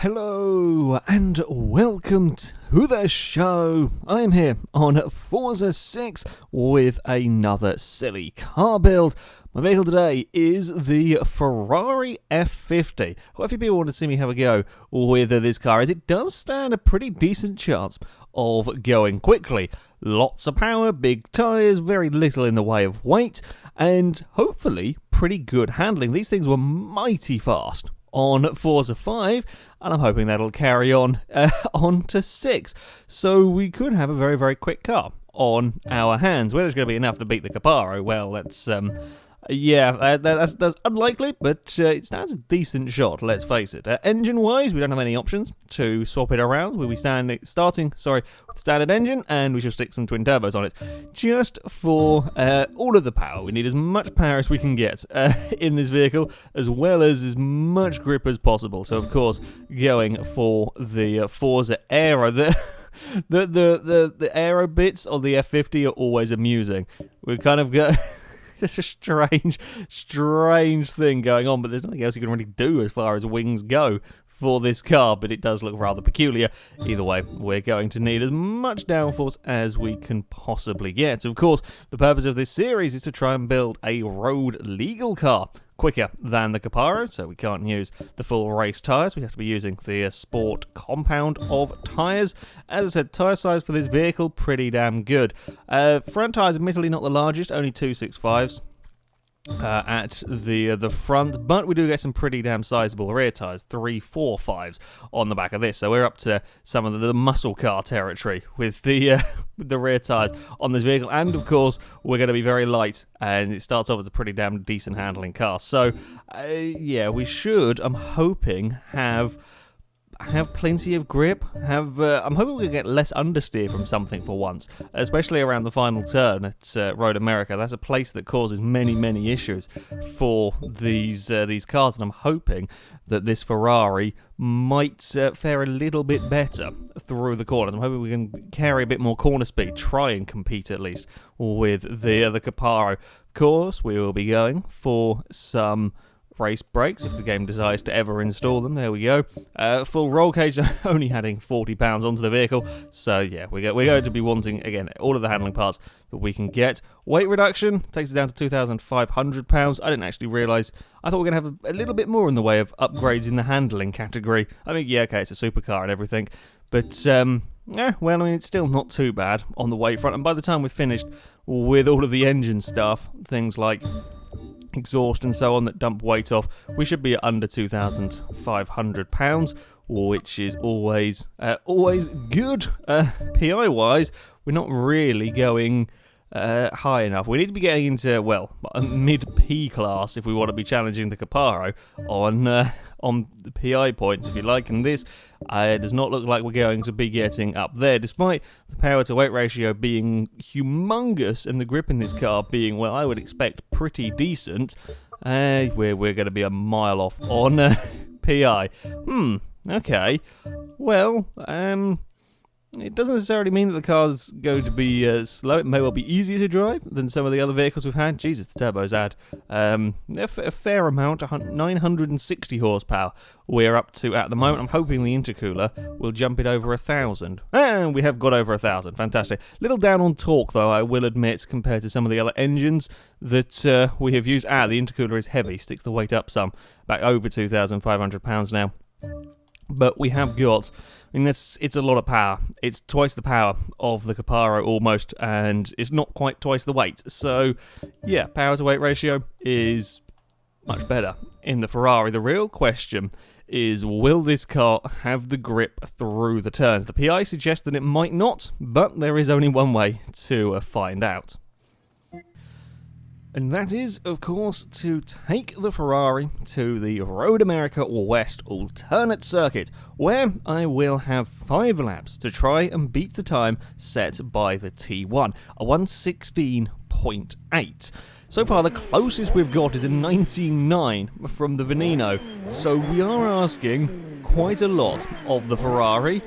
Hello and welcome to the show. I am here on Forza 6 with another silly car build. My vehicle today is the Ferrari F50. Quite a few people want to see me have a go with this car, as it does stand a pretty decent chance of going quickly. Lots of power, big tyres, very little in the way of weight, and hopefully pretty good handling. These things were mighty fast on Forza 5, and I'm hoping that'll carry on to 6. So we could have a very, very quick car on our hands. Whether it's going to be enough to beat the Caparo, well, that's unlikely, but it stands a decent shot, let's face it. Engine-wise, we don't have any options to swap it around. We'll be starting with standard engine, and we shall stick some twin turbos on it. Just for all of the power. We need as much power as we can get in this vehicle, as well as much grip as possible. So, of course, going for the Forza Aero. The aero bits of the F50 are always amusing. We've kind of got... There's a strange thing going on, but there's nothing else you can really do as far as wings go for this car, but it does look rather peculiar. Either way, we're going to need as much downforce as we can possibly get. Of course, the purpose of this series is to try and build a road-legal car quicker than the Caparo, so we can't use the full race tyres. We have to be using the sport compound of tyres. As I said, tyre size for this vehicle, pretty damn good. Front tyres, admittedly not the largest, only 265s. At the front, but we do get some pretty damn sizable rear tyres, 345s on the back of this, so we're up to some of the muscle car territory with the rear tyres on this vehicle, and of course we're going to be very light, and it starts off as a pretty damn decent handling car, so yeah, we should, I'm hoping, have plenty of grip. I'm hoping we can get less understeer from something for once, especially around the final turn at Road America. That's a place that causes many issues for these cars, and I'm hoping that this Ferrari might fare a little bit better through the corners. I'm hoping we can carry a bit more corner speed, try and compete at least with the Caparo. Of course, we will be going for some race brakes if the game decides to ever install them. There we go. Full roll cage, only adding £40 onto the vehicle. So yeah, we're going to be wanting, again, all of the handling parts that we can get. Weight reduction takes it down to £2,500. I didn't actually realise. I thought we were going to have a little bit more in the way of upgrades in the handling category. I mean, yeah, okay, it's a supercar and everything. But, well, I mean, it's still not too bad on the weight front. And by the time we're finished with all of the engine stuff, things like exhaust and so on that dump weight off, we should be at under £2,500, which is always good. PI wise, we're not really going high enough. We need to be getting into, well, a mid-P class if we want to be challenging the Caparo on the PI points, if you like, and this does not look like we're going to be getting up there, despite the power to weight ratio being humongous and the grip in this car being, well, I would expect pretty decent. We're going to be a mile off on PI. Okay. Well, it doesn't necessarily mean that the car's going to be slow. It may well be easier to drive than some of the other vehicles we've had. Jesus, the turbos add a fair amount, 960 horsepower we're up to at the moment. I'm hoping the intercooler will jump it over 1,000. And we have got over 1,000. Fantastic. Little down on torque, though, I will admit, compared to some of the other engines that we have used. The intercooler is heavy, sticks the weight up some, back over £2,500 now. But we have got, I mean, it's a lot of power. It's twice the power of the Caparo almost, and it's not quite twice the weight. So, yeah, power to weight ratio is much better in the Ferrari. The real question is, will this car have the grip through the turns? The PI suggests that it might not, but there is only one way to find out. And that is, of course, to take the Ferrari to the Road America West alternate circuit, where I will have 5 laps to try and beat the time set by the T1, a 1:16.8. So far, the closest we've got is a 99 from the Veneno, so we are asking quite a lot of the Ferrari,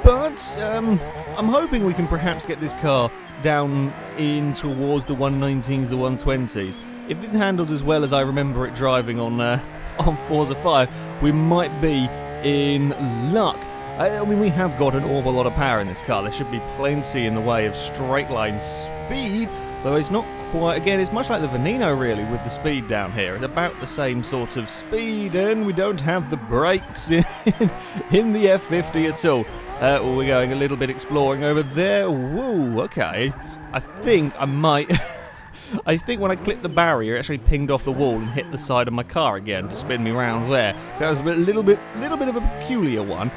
but I'm hoping we can perhaps get this car down in towards the 119s, the 120s. If this handles as well as I remember it driving on Forza 5, we might be in luck. I mean, we have got an awful lot of power in this car. There should be plenty in the way of straight line speed, though it's not quite. Again, it's much like the Veneno, really, with the speed down here. It's about the same sort of speed, and we don't have the brakes in the F50 at all. We're going a little bit exploring over there. Whoa, okay. I think I might... I think when I clipped the barrier, it actually pinged off the wall and hit the side of my car again to spin me around there. That was a little bit of a peculiar one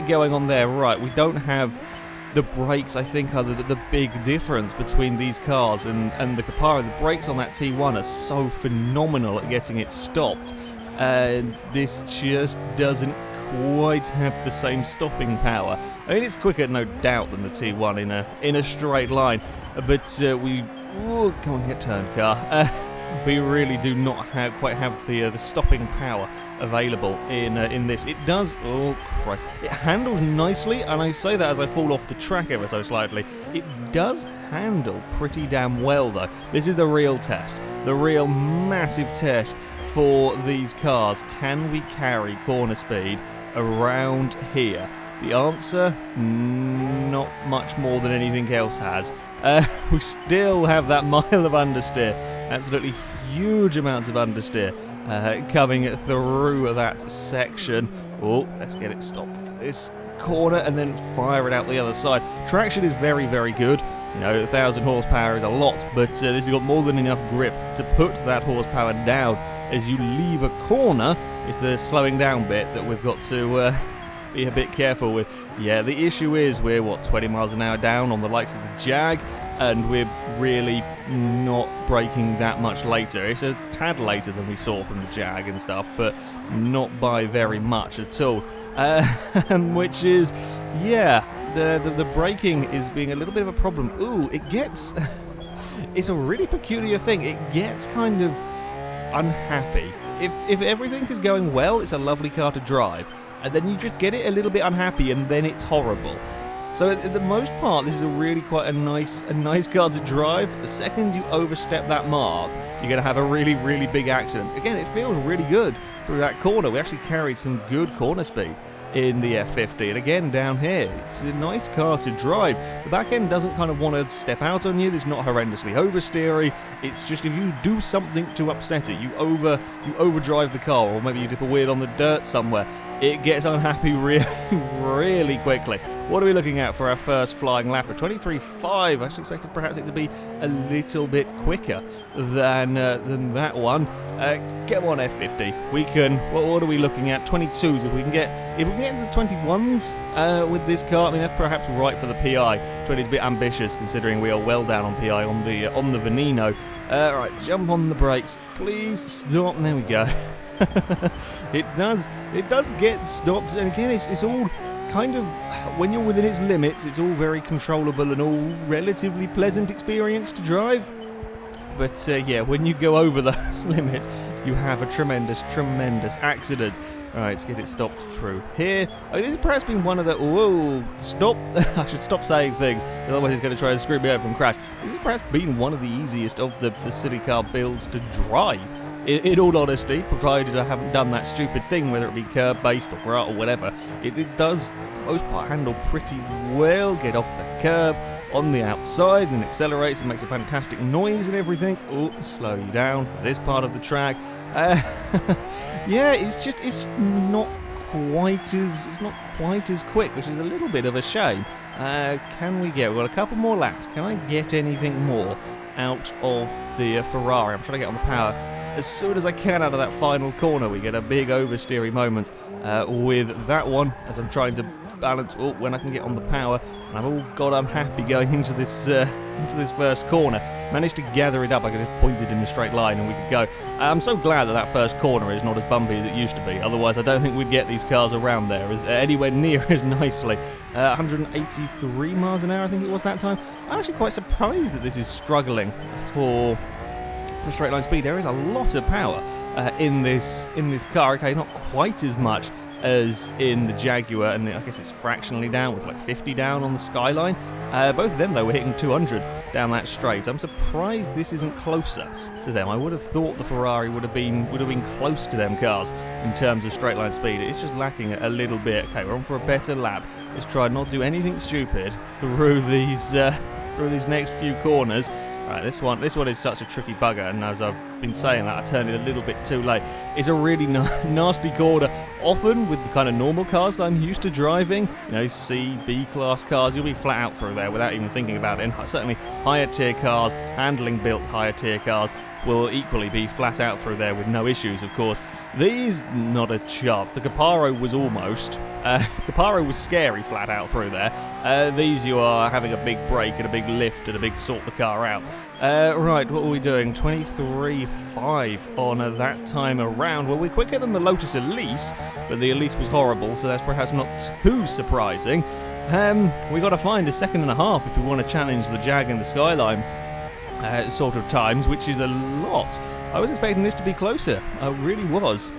going on there. Right, we don't have the brakes, I think, are the big difference between these cars and the Caparo. The brakes on that T1 are so phenomenal at getting it stopped. This just doesn't quite have the same stopping power. I mean, it's quicker, no doubt, than the T1 in a straight line, but we... Oh, come on, get turned, car. We really do not quite have the stopping power available in this. It does... Oh, Christ. It handles nicely, and I say that as I fall off the track ever so slightly. It does handle pretty damn well, though. This is the real test. The real massive test for these cars. Can we carry corner speed around here? The answer, not much more than anything else has. We still have that mile of understeer, absolutely huge amounts of understeer coming through that section. Oh, let's get it stopped for this corner and then fire it out the other side. Traction is very, very good. You know, 1,000 horsepower is a lot, but this has got more than enough grip to put that horsepower down as you leave a corner. It's the slowing down bit that we've got to... be a bit careful with. Yeah, the issue is we're, 20 miles an hour down on the likes of the Jag, and we're really not braking that much later. It's a tad later than we saw from the Jag and stuff, but not by very much at all. Which is, yeah, the braking is being a little bit of a problem. Ooh, it gets... it's a really peculiar thing. It gets kind of unhappy. If everything is going well, it's a lovely car to drive. And then you just get it a little bit unhappy, and then it's horrible. So at the most part, this is a really quite a nice car to drive. The second you overstep that mark, you're going to have a really, really big accident. Again, it feels really good through that corner. We actually carried some good corner speed in the F50, and again down here, it's a nice car to drive. The back end doesn't kind of want to step out on you. It's not horrendously oversteery. It's just if you do something to upset it, you overdrive the car, or maybe you dip a wheel on the dirt somewhere, it gets unhappy really, really quickly. What are we looking at for our first flying lap? At 23.5. I actually expected perhaps it to be a little bit quicker than that one. Come on, F50. We can. What are we looking at? 22s. If we can get to the 21s with this car, I mean that's perhaps right for the PI. 20 is a bit ambitious considering we are well down on PI on the Veneno. Right, jump on the brakes, please. Stop. There we go. It does get stopped, and again it's all kind of, when you're within its limits, it's all very controllable and all relatively pleasant experience to drive. But yeah, when you go over those limits, you have a tremendous accident. Alright, let's get it stopped through here. Oh, this has perhaps been one of the... Whoa, stop. I should stop saying things, otherwise he's going to try to screw me over and crash. This has perhaps been one of the easiest of the silly car builds to drive. In all honesty, provided I haven't done that stupid thing, whether it be curb-based or grass or whatever, it does, for the most part, handle pretty well, get off the curb on the outside, and accelerates and makes a fantastic noise and everything. Oh, slow you down for this part of the track. Yeah, it's not quite as quick, which is a little bit of a shame. We've got a couple more laps. Can I get anything more out of the Ferrari? I'm trying to get on the power. As soon as I can out of that final corner, we get a big oversteery moment with that one as I'm trying to balance when I can get on the power, and I've all got unhappy going into this first corner. Managed to gather it up. I could just point it in a straight line and we could go. I'm so glad that first corner is not as bumpy as it used to be. Otherwise, I don't think we'd get these cars around there anywhere near as nicely. 183 miles an hour, I think it was that time. I'm actually quite surprised that this is struggling for straight line speed. There is a lot of power in this car. Okay, not quite as much as in the Jaguar, and I guess it's fractionally down. It was like 50 down on the Skyline. Both of them though were hitting 200 down that straight. I'm surprised this isn't closer to them. I would have thought the Ferrari would have been close to them cars in terms of straight line speed. It's just lacking a little bit. Okay, we're on for a better lap. Let's try not to do anything stupid through these next few corners. Right, this one is such a tricky bugger, and as I've been saying that, I turned it a little bit too late. It's a really nasty corner. Often with the kind of normal cars that I'm used to driving, you know, C, B class cars, you'll be flat out through there without even thinking about it. And certainly higher tier cars, handling built higher tier cars, will equally be flat out through there with no issues, of course. These, not a chance. The Caparo was almost. Caparo was scary flat out through there. These you are having a big brake and a big lift and a big sort the car out. Right, what were we doing? 23.5 on that time around. Well, we're quicker than the Lotus Elise, but the Elise was horrible, so that's perhaps not too surprising. We got to find a second and a half if we want to challenge the Jag and the Skyline sort of times, which is a lot. I was expecting this to be closer. I really was.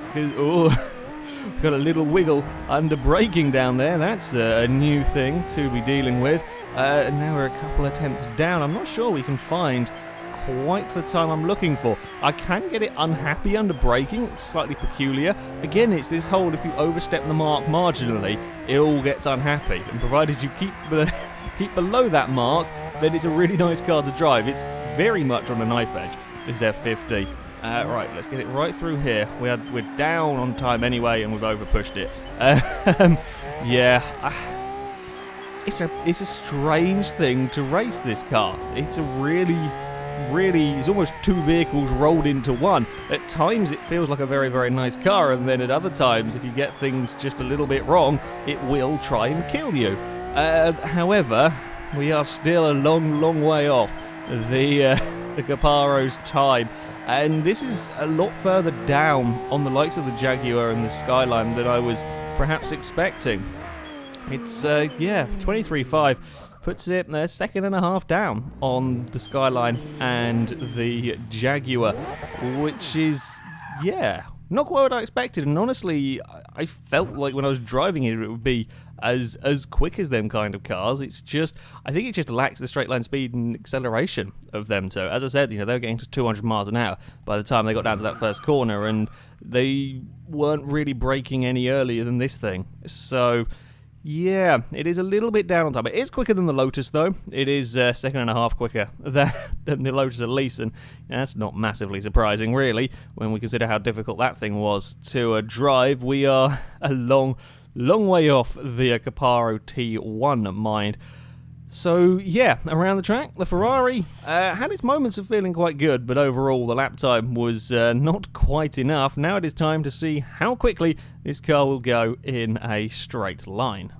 Got a little wiggle under braking down there. That's a new thing to be dealing with. Now we're a couple of tenths down. I'm not sure we can find quite the time I'm looking for. I can get it unhappy under braking. It's slightly peculiar. Again, it's this whole, if you overstep the mark marginally, it all gets unhappy. And provided you keep below that mark, then it's a really nice car to drive. It's very much on a knife edge, this F50. Right, let's get it right through here. We're down on time anyway, and we've overpushed it. Yeah, it's a strange thing to race this car. It's a really, it's almost two vehicles rolled into one. At times it feels like a very, very nice car, and then at other times, if you get things just a little bit wrong, it will try and kill you. However, we are still a long, long way off the Caparo's time, and this is a lot further down on the likes of the Jaguar and the Skyline than I was perhaps expecting. It's 23.5 puts it a second and a half down on the Skyline and the Jaguar, which is not quite what I expected. And honestly, I felt like when I was driving it would be as quick as them kind of cars. It's just, I think it just lacks the straight line speed and acceleration of them. So as I said, you know, they were getting to 200 miles an hour by the time they got down to that first corner, and they weren't really braking any earlier than this thing. So yeah, it is a little bit down on time. It is quicker than the Lotus, though. It is second and a half quicker than the Lotus Elise, and that's not massively surprising, really, when we consider how difficult that thing was to drive. We are a long way off the Caparo T1, mind. So, yeah, around the track, the Ferrari had its moments of feeling quite good, but overall the lap time was not quite enough. Now it is time to see how quickly this car will go in a straight line.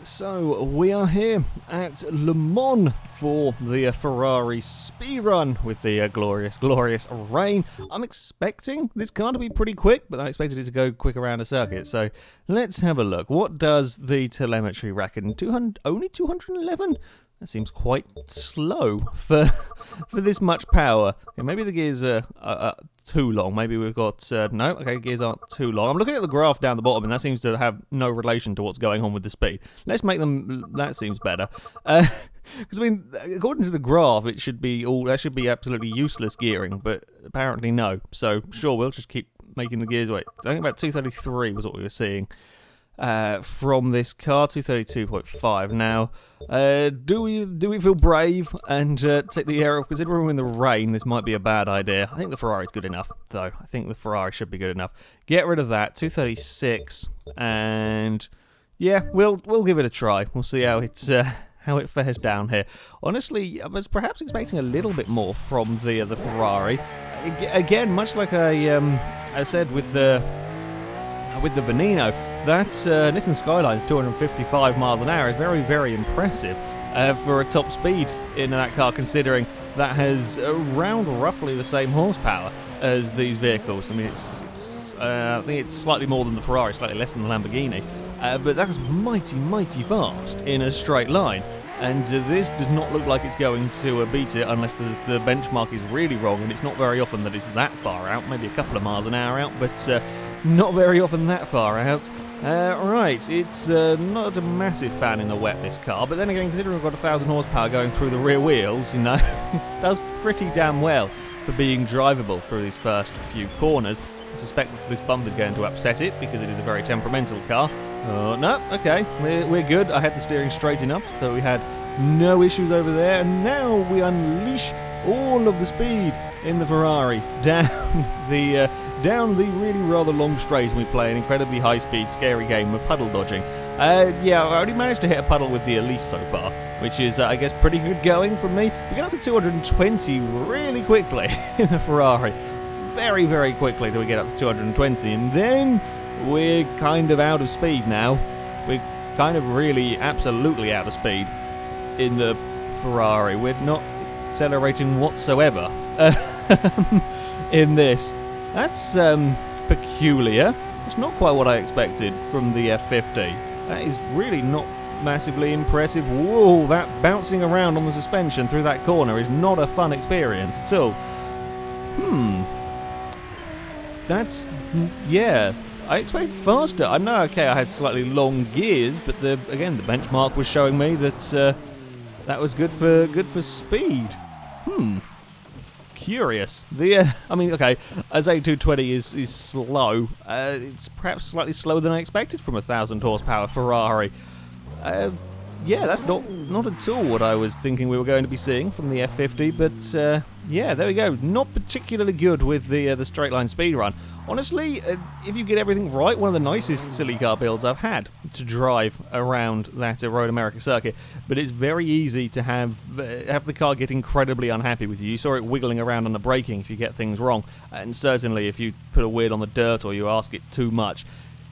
So, we are here at Le Mans for the Ferrari speed run with the glorious, glorious rain. I'm expecting this car to be pretty quick, but I expected it to go quick around a circuit. So, let's have a look. What does the telemetry reckon? Only 211? That seems quite slow for this much power. Okay, maybe the gears are too long. Maybe we've got... no, okay, gears aren't too long. I'm looking at the graph down the bottom, and that seems to have no relation to what's going on with the speed. Let's make them... That seems better. Because, I mean, according to the graph, it should be all... That should be absolutely useless gearing, but apparently no. So, sure, we'll just keep making the gears wait. I think about 233 was what we were seeing from this car, 232.5. Now, do we feel brave and take the air off? Considering we're in the rain, this might be a bad idea. I think the Ferrari's good enough, though. I think the Ferrari should be good enough. Get rid of that, 236, and yeah, we'll give it a try. We'll see how it's how it fares down here. Honestly, I was perhaps expecting a little bit more from the Ferrari. Again, much like I said with the Veneno, that Nissan Skyline's 255 miles an hour is very, very impressive for a top speed in that car, considering that has around roughly the same horsepower as these vehicles. I mean, I think it's slightly more than the Ferrari, slightly less than the Lamborghini, but that was mighty, mighty fast in a straight line. And this does not look like it's going to beat it unless the benchmark is really wrong, and it's not very often that it's that far out, maybe a couple of miles an hour out, but not very often that far out. Right, it's not a massive fan in the wet, this car, but then again, considering we've got 1,000 horsepower going through the rear wheels, you know, it does pretty damn well for being drivable through these first few corners. I suspect that this bump is going to upset it because it is a very temperamental car. No, okay, we're good. I had the steering straight enough, so we had no issues over there, and now we unleash all of the speed in the Ferrari down the really rather long straight, and we play an incredibly high-speed, scary game of puddle dodging. Yeah, I already managed to hit a puddle with the Elise so far, which is, I guess, pretty good going from me. We get up to 220 really quickly in the Ferrari. Very, very quickly do we get up to 220, and then we're kind of out of speed now. We're kind of really, absolutely out of speed in the Ferrari. We're not accelerating whatsoever in this. That's peculiar. It's not quite what I expected from the F50. That is really not massively impressive. Whoa, that bouncing around on the suspension through that corner is not a fun experience at all. That's, yeah, I expect faster. I know, okay, I had slightly long gears, but again, the benchmark was showing me that that was good for speed. Curious. I mean, okay, as A220 is slow, it's perhaps slightly slower than I expected from a 1,000 horsepower Ferrari. Yeah, that's not at all what I was thinking we were going to be seeing from the F50, but yeah, there we go. Not particularly good with the straight line speed run. Honestly, if you get everything right, one of the nicest silly car builds I've had to drive around that Road America circuit. But it's very easy to have the car get incredibly unhappy with you. You saw it wiggling around on the braking if you get things wrong, and certainly if you put a weird on the dirt or you ask it too much,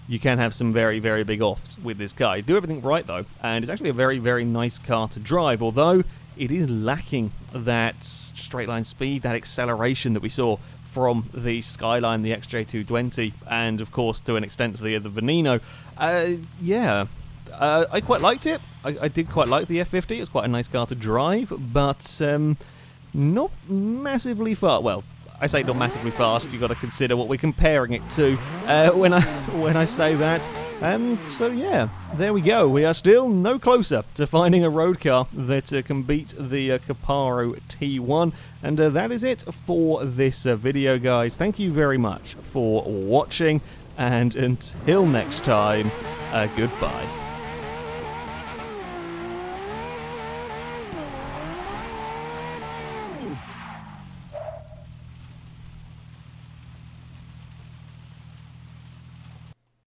you can have some very, very big offs with this car. You do everything right, though, and it's actually a very, very nice car to drive, although it is lacking that straight-line speed, that acceleration that we saw from the Skyline, the XJ220, and, of course, to an extent, the Veneno. Yeah, I quite liked it. I did quite like the F50. It was quite a nice car to drive, but not massively far. Well, I say not massively fast. You've got to consider what we're comparing it to when I say that. So yeah, there we go. We are still no closer to finding a road car that can beat the Caparo T1. And that is it for this video, guys. Thank you very much for watching. And until next time, goodbye.